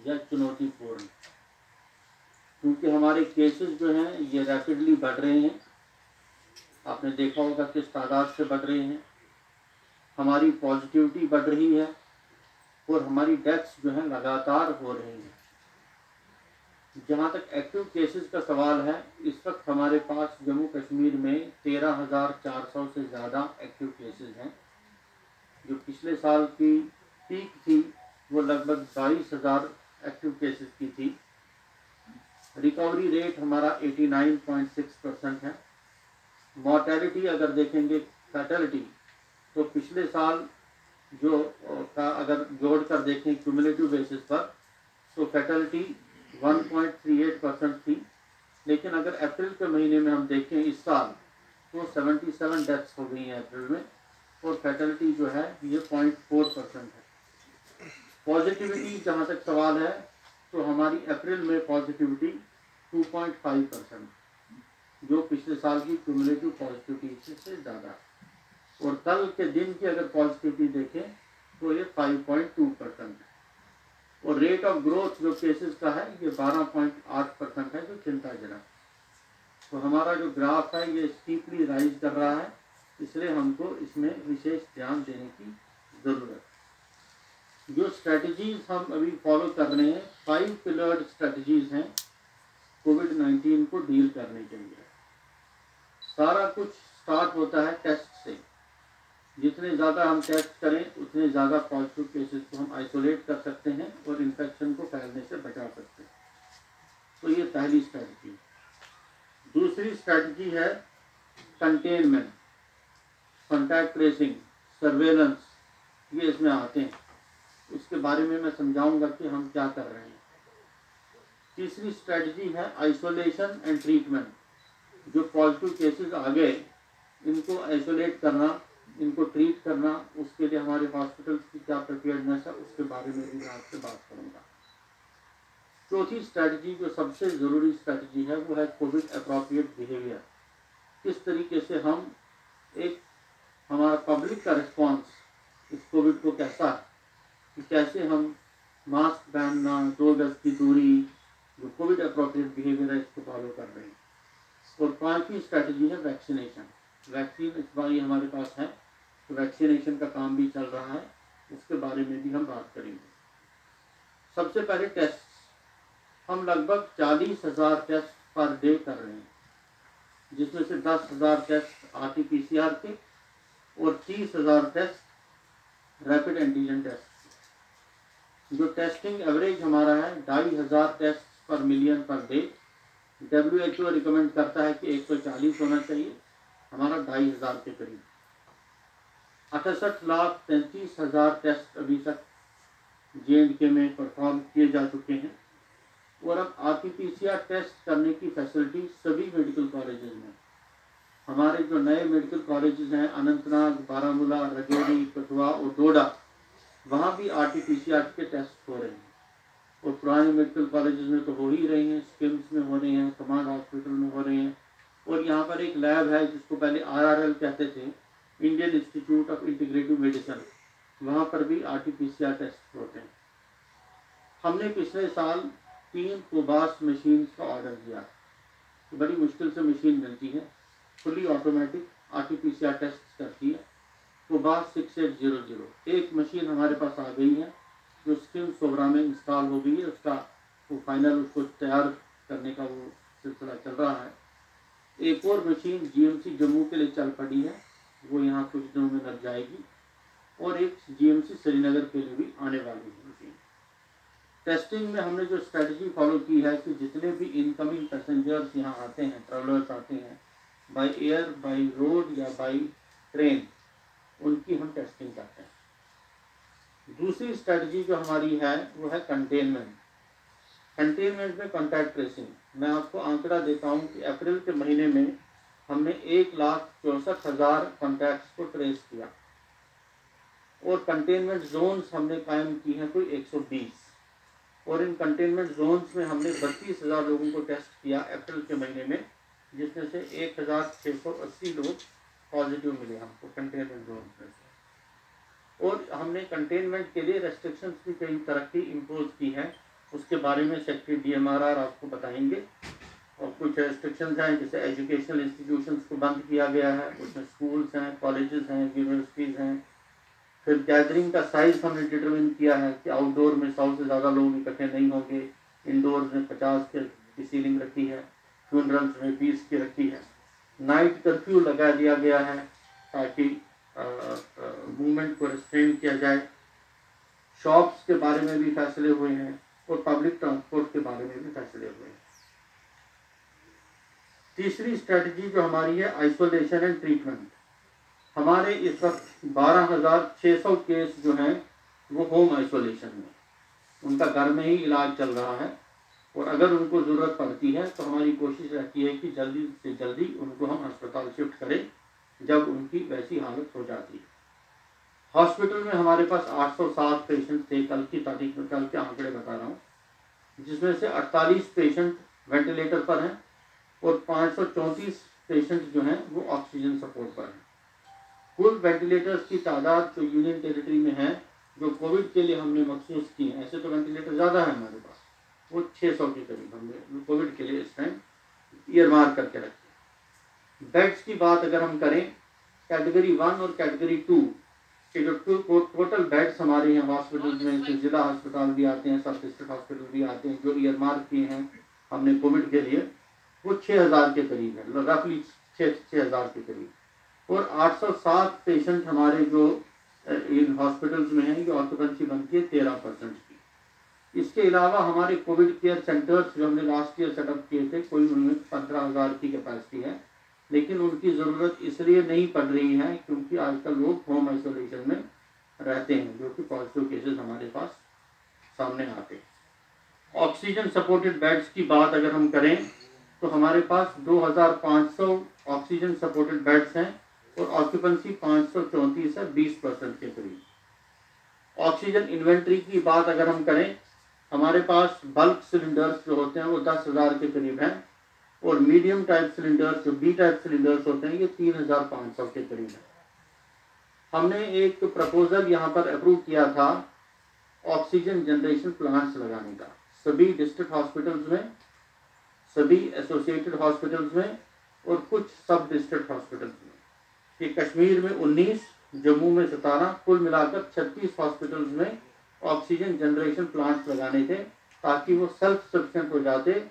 या चुनौतीपूर्ण, क्योंकि हमारे केसेस जो हैं ये रैपिडली बढ़ रहे हैं। आपने देखा होगा किस तादाद से बढ़ रहे हैं। हमारी पॉजिटिविटी बढ़ रही है और हमारी डेथ्स जो हैं लगातार हो रही हैं। जहाँ तक एक्टिव केसेस का सवाल है, इस वक्त हमारे पास जम्मू कश्मीर में 13,400 से ज़्यादा एक्टिव केसेस हैं। जो पिछले साल की पीक थी वो लगभग 22,000 एक्टिव केसेस की थी। रिकवरी रेट हमारा 89.6% है। मॉर्टेलिटी अगर देखेंगे, फैटलिटी, तो पिछले साल जो का अगर जोड़ कर देखें क्यूमुलेटिव बेसिस पर, तो फैटलिटी 1.38% थी। लेकिन अगर अप्रैल के महीने में हम देखें इस साल, तो 77 डेथ्स हो गई हैं अप्रैल में, और फैटलिटी जो है ये 0.4% है। पॉजिटिविटी जहाँ तक सवाल है, तो हमारी अप्रैल में पॉजिटिविटी 2.5%, जो पिछले साल की क्यूमुलेटिव पॉजिटिविटी से ज़्यादा। और कल के दिन की अगर पॉजिटिविटी देखें तो ये 5.2% है। और रेट ऑफ ग्रोथ जो केसेस का है ये 12.8% है, जो चिंताजनक। तो हमारा जो ग्राफ है ये स्टीपली राइज कर रहा है, इसलिए हमको इसमें विशेष ध्यान देने की ज़रूरत है। जो स्ट्रेटजीज हम अभी फॉलो कर रहे हैं, 5 पिलर्ड स्ट्रेटजीज हैं कोविड-19 को डील करने के लिए। सारा कुछ स्टार्ट होता है टेस्ट से। जितने ज़्यादा हम टेस्ट करें उतने ज़्यादा पॉजिटिव केसेस को हम आइसोलेट कर सकते हैं और इन्फेक्शन को फैलने से बचा सकते हैं। तो ये पहली स्ट्रेटजी। दूसरी स्ट्रेटजी है कंटेनमेंट, कॉन्टैक्ट ट्रेसिंग, सर्वेलेंस, ये इसमें आते हैं। उसके बारे में मैं समझाऊंगा कि हम क्या कर रहे हैं। तीसरी स्ट्रेटजी है आइसोलेशन एंड ट्रीटमेंट। जो पॉजिटिव केसेस आ गए इनको आइसोलेट करना, इनको ट्रीट करना, उसके लिए हमारे हॉस्पिटल की क्या प्रिपेयर्डनेस है उसके बारे में भी मैं आपसे बात करूंगा। चौथी स्ट्रेटजी जो सबसे ज़रूरी स्ट्रेटजी है वो है कोविड अप्रोप्रिएट बिहेवियर। किस तरीके से हम हमारा पब्लिक का रिस्पॉन्स इस कोविड को कैसा है, कि कैसे हम मास्क पहनना, 2 गज की दूरी, जो कोविड अप्रोप्रिएट बिहेवियर है इसको फॉलो कर रहे हैं। और 5वीं स्ट्रेटजी है वैक्सीनेशन। वैक्सीन इस बार हमारे पास है, तो वैक्सीनेशन का काम भी चल रहा है, उसके बारे में भी हम बात करेंगे। सबसे पहले टेस्ट, हम लगभग 40,000 टेस्ट पर डे कर रहे हैं, जिसमें से 10,000 टेस्ट RT-PCR के और 30,000 टेस्ट रैपिड एंटीजन टेस्ट। जो टेस्टिंग एवरेज हमारा है 2,500 टेस्ट पर million per day. WHO recommend करता है कि 140 होना चाहिए, हमारा 2,500 के करीब। 68,33,000 टेस्ट अभी तक J&K में परफॉर्म किए जा चुके हैं। और अब RT-PCR टेस्ट करने की फैसिलिटी सभी मेडिकल कॉलेजेस में, हमारे जो नए मेडिकल कॉलेजेस हैं अनंतनाग, बारामूला, राजौरी, कठुआ और डोडा, वहाँ भी RT-PCR के टेस्ट हो रहे हैं। और पुराने मेडिकल कॉलेजेस में तो हो ही रहे हैं, स्किम्स में हो रहे हैं, कमांड हॉस्पिटल में हो रहे हैं। और यहाँ पर एक लैब है जिसको पहले RRL कहते थे, Indian institute of integrative medicine, वहाँ पर भी RT-PCR टेस्ट होते हैं। हमने पिछले साल 3 कोबास मशीन का ऑर्डर दिया। बड़ी मुश्किल से मशीन मिलती है, फुली ऑटोमेटिक RT-PCR टेस्ट करती है। कोबास 6800 एक मशीन हमारे पास आ गई है, जो स्किम सोबरा में इंस्टॉल हो गई है। उसका वो फाइनल उसको तैयार करने का वो सिलसिला चल रहा है। एक और मशीन GMC जम्मू के लिए चल पड़ी है, वो यहाँ कुछ दिनों में लग जाएगी। और एक GMC श्रीनगर के लिए भी आने वाली है मशीन। टेस्टिंग में हमने जो स्ट्रेटजी फॉलो की है कि जितने भी इनकमिंग पैसेंजर्स यहाँ आते हैं, ट्रेवलर्स आते हैं बाय एयर, बाय रोड या बाय ट्रेन, उनकी हम टेस्टिंग करते हैं। दूसरी स्ट्रेटजी जो हमारी है वो है कंटेनमेंट। कंटेनमेंट में कॉन्टैक्ट ट्रेसिंग। मैं आपको आंकड़ा देता हूँ कि अप्रैल के महीने में हमने 1,64,000 कॉन्टैक्ट्स को ट्रेस किया। और कंटेनमेंट जोन्स हमने कायम की हैं कोई 120। और इन कंटेनमेंट जोन्स में हमने 32,000 लोगों को टेस्ट किया अप्रैल के महीने में, जिसमें से 1,680 लोग पॉजिटिव मिले हमको कंटेनमेंट जोन में से। और हमने कंटेनमेंट के लिए रेस्ट्रिक्शंस भी कई तरह की इम्पोज की है, उसके बारे में सेक्रेटरी DMRR आपको बताएंगे। और कुछ रेस्ट्रिक्शंस हैं, जैसे एजुकेशनल इंस्टीट्यूशंस को बंद किया गया है, उसमें स्कूल्स हैं, कॉलेजेस हैं, यूनिवर्सिटीज़ हैं। फिर गैदरिंग का साइज़ हमने डिटरमिन किया है कि आउटडोर में 100 से ज़्यादा लोग इकट्ठे नहीं होंगे, इंडोर्स में 50 की सीलिंग रखी है, फ्यूनरल्स में 20 की रखी है। नाइट कर्फ्यू लगा दिया गया है ताकि मूवमेंट को रिस्ट्रेन किया जाए। शॉप्स के बारे में भी फैसले हुए हैं और पब्लिक ट्रांसपोर्ट के बारे में भी फैसले हुए हैं। तीसरी स्ट्रेटजी जो हमारी है, आइसोलेशन एंड ट्रीटमेंट। हमारे इस वक्त 12,600 केस जो हैं वो होम आइसोलेशन में, उनका घर में ही इलाज चल रहा है। और अगर उनको ज़रूरत पड़ती है तो हमारी कोशिश रहती है कि जल्दी से जल्दी उनको हम अस्पताल शिफ्ट करें जब उनकी वैसी हालत हो जाती है। हॉस्पिटल में हमारे पास 807 पेशेंट थे कल की तारीख में, कल के आंकड़े बता रहा हूँ, जिसमें से 48 पेशेंट वेंटिलेटर पर हैं और 534 पेशेंट जो हैं वो ऑक्सीजन सपोर्ट पर हैं। कुल वेंटिलेटर्स की तादाद जो यूनियन टेरिटरी में है, जो कोविड के लिए हमने मखसूस की है, ऐसे तो वेंटिलेटर ज़्यादा है हमारे पास, वो 600 के करीब हमने कोविड के लिए इस टाइम ईयरमार्क करके रखे। बेड्स की बात अगर हम करें, कैटेगरी 1 और कैटेगरी 2 के जो टोटल बेड्स हमारे यहाँ हॉस्पिटल में, जो जिला अस्पताल भी आते हैं, सब डिस्ट्रिक्ट हॉस्पिटल भी आते हैं, जो ईयरमार्क किए हैं हमने कोविड के लिए, वो 6000 के करीब है, रफली 6000 के करीब। और 807 पेशेंट हमारे जो इन हॉस्पिटल्स में हैं, ये ऑक्यूपेंसी बनती है 13% की। इसके अलावा हमारे कोविड केयर सेंटर्स जो हमने लास्ट ईयर सेटअप किए थे, कोई उनमें 15,000 की कैपेसिटी है, लेकिन उनकी ज़रूरत इसलिए नहीं पड़ रही है क्योंकि आजकल लोग होम आइसोलेशन में रहते हैं, जो कि पॉजिटिव केसेस हमारे पास सामने आते हैं। ऑक्सीजन सपोर्टेड बेड्स की बात अगर हम करें तो हमारे पास 2,500 ऑक्सीजन सपोर्टेड बेड्स हैं और ऑक्यूपेंसी 534 है, 20% के करीब। ऑक्सीजन इन्वेंट्री की बात अगर हम करें, हमारे पास बल्क सिलेंडर्स जो होते हैं वो 10,000 के करीब हैं और मीडियम टाइप सिलेंडर्स जो B टाइप सिलेंडर्स होते हैं ये 3,500 के करीब है। हमने एक प्रपोजल यहाँ पर अप्रूव किया था ऑक्सीजन जनरेशन प्लांट्स लगाने का, सभी डिस्ट्रिक्ट हॉस्पिटल्स में, सभी एसोसिएटेड हॉस्पिटल्स में और कुछ सब डिस्ट्रिक्ट हॉस्पिटल्स में। कि कश्मीर में 19, जम्मू में 17, कुल मिलाकर 36 हॉस्पिटल्स में ऑक्सीजन जनरेशन प्लांट्स लगाने थे ताकि वो सेल्फ सफिशिएंट हो जाते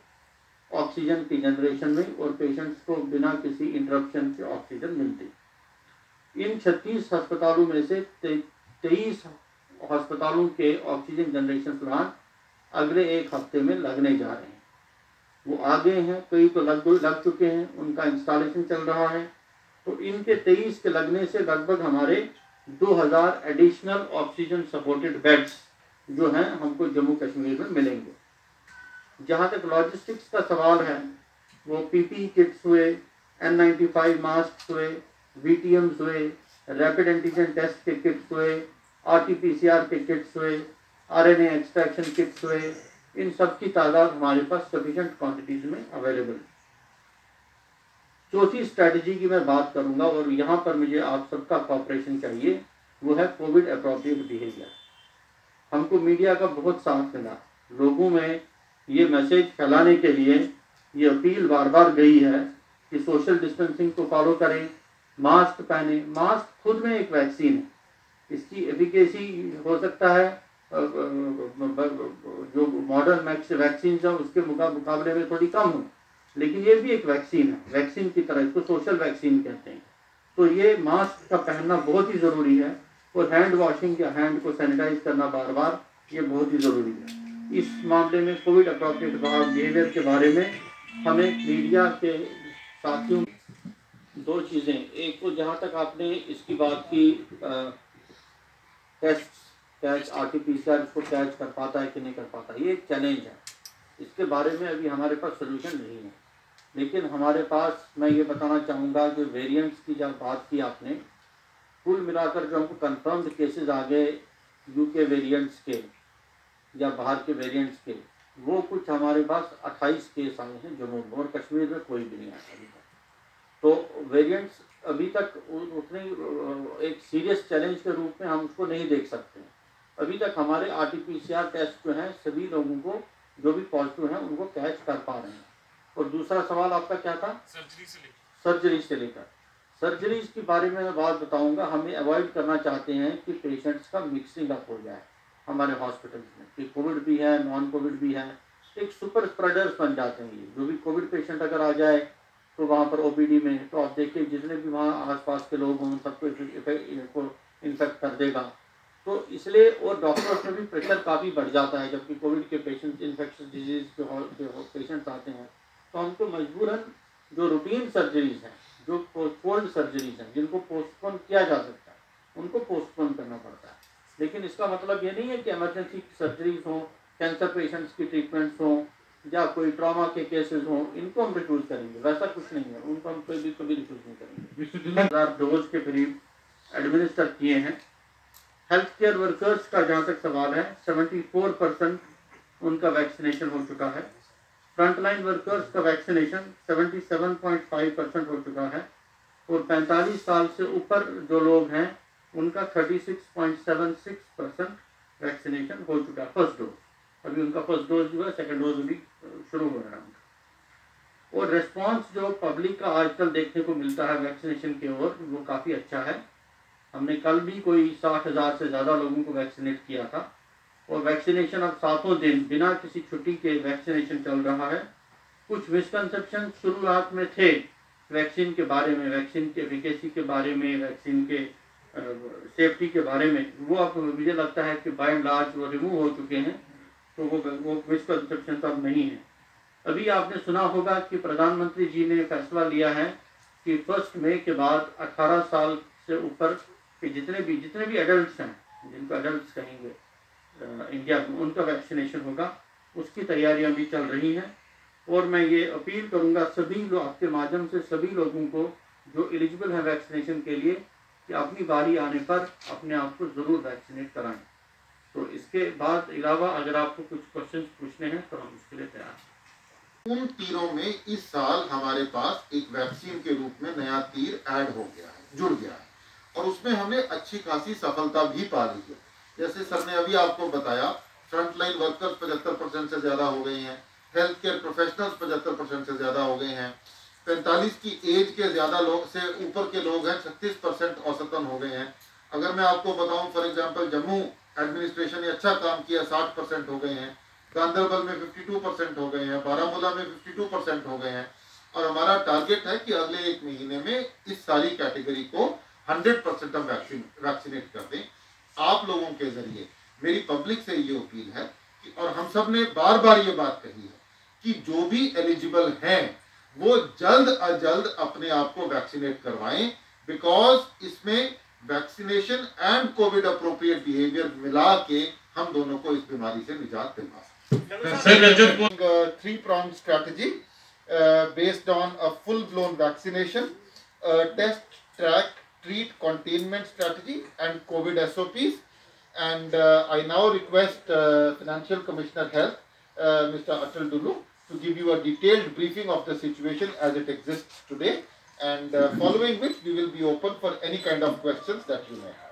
ऑक्सीजन की जनरेशन में और पेशेंट्स को बिना किसी इंटरप्शन के ऑक्सीजन मिलती। इन 36 अस्पतालों में से 23 अस्पतालों के ऑक्सीजन जनरेशन प्लांट अगले 1 हफ्ते में लगने जा रहे हैं। वो आगे हैं, कई तो लग चुके हैं, उनका इंस्टॉलेशन चल रहा है। तो इनके 23 के लगने से लगभग हमारे 2000 एडिशनल ऑक्सीजन सपोर्टेड बेड्स जो हैं हमको जम्मू कश्मीर में मिलेंगे। जहाँ तक लॉजिस्टिक्स का सवाल है, वो PPE किट्स हुए, N95 मास्क हुए, VTMs हुए, रैपिड एंटीजन टेस्ट के किट्स हुए, RT-PCR के किट्स हुए, RNA एक्सट्रैक्शन किट्स हुए, इन सब की तादाद हमारे पास सफिशिएंट क्वांटिटीज में अवेलेबल है। चौथी स्ट्रैटेजी की मैं बात करूंगा और यहाँ पर मुझे आप सबका कॉपरेशन चाहिए, वो है कोविड अप्रोप्रिएट बिहेवियर। हमको मीडिया का बहुत साथ मिला, लोगों में ये मैसेज फैलाने के लिए ये अपील बार बार गई है कि सोशल डिस्टेंसिंग को फॉलो करें, मास्क पहने। मास्क खुद में एक वैक्सीन है, इसकी एफिकेसी हो सकता है जो मॉडर्न वैक्सीन है उसके मुकाबले में थोड़ी कम हो, लेकिन ये भी एक वैक्सीन है, वैक्सीन की तरह, इसको सोशल वैक्सीन कहते हैं। तो ये मास्क का पहनना बहुत ही ज़रूरी है और हैंड वॉशिंग या हैंड को सैनिटाइज करना बार बार, ये बहुत ही ज़रूरी है। इस मामले में कोविड अप्रोप्रिएट बिहेवियर के बारे में हमें मीडिया के साथियों 2 चीज़ें, एक तो जहाँ तक आपने इसकी बात की टेस्ट कैच RT-PCR इसको कैच कर पाता है कि नहीं कर पाता, ये एक चैलेंज है। इसके बारे में अभी हमारे पास सोल्यूशन नहीं है, लेकिन हमारे पास, मैं ये बताना चाहूँगा कि वेरिएंट्स की जब बात की आपने, कुल मिलाकर जो हमको कंफर्म्ड केसेस आ गए UK वेरिएंट्स के या बाहर के वेरिएंट्स के, वो कुछ हमारे पास 28 केस आए हैं जम्मू में, और कश्मीर में कोई भी नहीं आया अभी तक। तो वेरिएंट्स अभी तक उतने एक सीरियस चैलेंज के रूप में हम उसको नहीं देख सकते हैं। अभी तक हमारे RT-PCR टेस्ट जो हैं सभी लोगों को जो भी पॉजिटिव हैं उनको कैच कर पा रहे हैं। और दूसरा सवाल आपका क्या था? सर्जरी से लेकर सर्जरीज के बारे में मैं बात बताऊंगा। हमें अवॉइड करना चाहते हैं कि पेशेंट्स का मिक्सिंग अप हो जाए हमारे हॉस्पिटल्स में, कि कोविड भी है, नॉन कोविड भी है, एक सुपर स्प्रेडर्स बन जाते हैं ये। जो भी कोविड पेशेंट अगर आ जाए तो वहाँ पर ओपीडी में, तो आप देखिए जितने भी वहाँ आसपास के लोग हों सबको इन्फेक्ट कर देगा। तो इसलिए और डॉक्टर्स में भी प्रेशर काफ़ी बढ़ जाता है। जबकि कोविड के पेशेंट्स, इन्फेक्शस डिजीज जो पेशेंट्स आते हैं, तो हमको मजबूरन जो रूटीन सर्जरीज हैं, जो पोस्टपोन्ड सर्जरीज हैं, जिनको पोस्टपोन किया जा सकता है, उनको पोस्टपोन करना पड़ता है। लेकिन इसका मतलब ये नहीं है कि इमरजेंसी सर्जरीज हों, कैंसर पेशेंट्स की ट्रीटमेंट्स हों या कोई ट्रॉमा के केसेस हों, इनको हम रिफ्यूज़ करेंगे, वैसा कुछ नहीं है। उनको हम कभी रिफ्यूज़ नहीं करेंगे। 1000 डोज के करीब एडमिनिस्टर किए हैं। हेल्थ केयर वर्कर्स का जहाँ तक सवाल है, 74% उनका वैक्सीनेशन हो चुका है। फ्रंटलाइन वर्कर्स का वैक्सीनेशन 77.5% हो चुका है। और 45 साल से ऊपर जो लोग हैं उनका 36.76% वैक्सीनेशन हो चुका है, फर्स्ट डोज। अभी उनका फर्स्ट डोज जो है, सेकेंड डोज अभी शुरू हो रहा है उनका। और रिस्पॉन्स जो पब्लिक का आजकल देखने को मिलता है वैक्सीनेशन की ओर, वो काफ़ी अच्छा है। हमने कल भी कोई 60,000 से ज़्यादा लोगों को वैक्सीनेट किया था। और वैक्सीनेशन अब 7 दिन बिना किसी छुट्टी के वैक्सीनेशन चल रहा है। कुछ मिसकंसेप्शन शुरुआत में थे वैक्सीन के बारे में, वैक्सीन के एफिकेसी के बारे में, वैक्सीन के सेफ्टी के बारे में, वो अब मुझे लगता है कि बाय एंड लार्ज वो रिमूव हो चुके हैं। तो वो मिसकंसेप्शन अब नहीं है। अभी आपने सुना होगा कि प्रधानमंत्री जी ने फैसला लिया है कि 1 मई के बाद 18 साल से ऊपर के जितने भी एडल्ट्स हैं, जिनको एडल्ट्स कहेंगे इंडिया में, उनका वैक्सीनेशन होगा। उसकी तैयारियां भी चल रही हैं। और मैं ये अपील करूंगा सभी लोग, आपके माध्यम से सभी लोगों को जो एलिजिबल हैं वैक्सीनेशन के लिए, कि अपनी बारी आने पर अपने आप को ज़रूर वैक्सीनेट कराएं। तो इसके बाद अलावा अगर आपको कुछ क्वेश्चन पूछने हैं तो हम उसके लिए तैयार हैं। उन तीरों में इस साल हमारे पास एक वैक्सीन के रूप में नया तीर ऐड हो गया है, जुड़ गया है, और उसमें हमने अच्छी खासी सफलता भी पा ली है। जैसे सर ने अभी आपको बताया, फ्रंटलाइन वर्कर्स 75% से ज्यादा हो गए हैं, हेल्थ केयर प्रोफेशनल्स 75% से ज्यादा हो गए हैं, 45 की एज के ज्यादा लोग से ऊपर के लोग हैं 36% औसतन हो गए हैं। अगर मैं आपको बताऊं, फॉर एग्जांपल जम्मू एडमिनिस्ट्रेशन ने अच्छा काम किया, 60% हो गए हैं, गांधरबल में 52% हो गए हैं, बारामूला में 52% हो गए हैं। और हमारा टारगेट है कि अगले 1 महीने में इस सारी कैटेगरी को 100% हम वैक्सीनेट कर दें। आप लोगों के जरिए मेरी पब्लिक से ये अपील है कि, और हम सब ने बार बार ये बात कही है कि जो भी एलिजिबल हैं वो जल्द अज जल्द अपने आप को वैक्सीनेट करवाएं, बिकॉज इसमें vaccination and Covid appropriate behaviour मिला के हम दोनों को इस बीमारी से निजात दिलवा सकते हैं। 3-pronged strategy based on a full-blown vaccination, test, track, treat, containment strategy and COVID SOPs. And I now request Financial Commissioner Health, Mr. Atal Dulu, to give you a detailed briefing of the situation as it exists today, and following which we will be open for any kind of questions that you may have.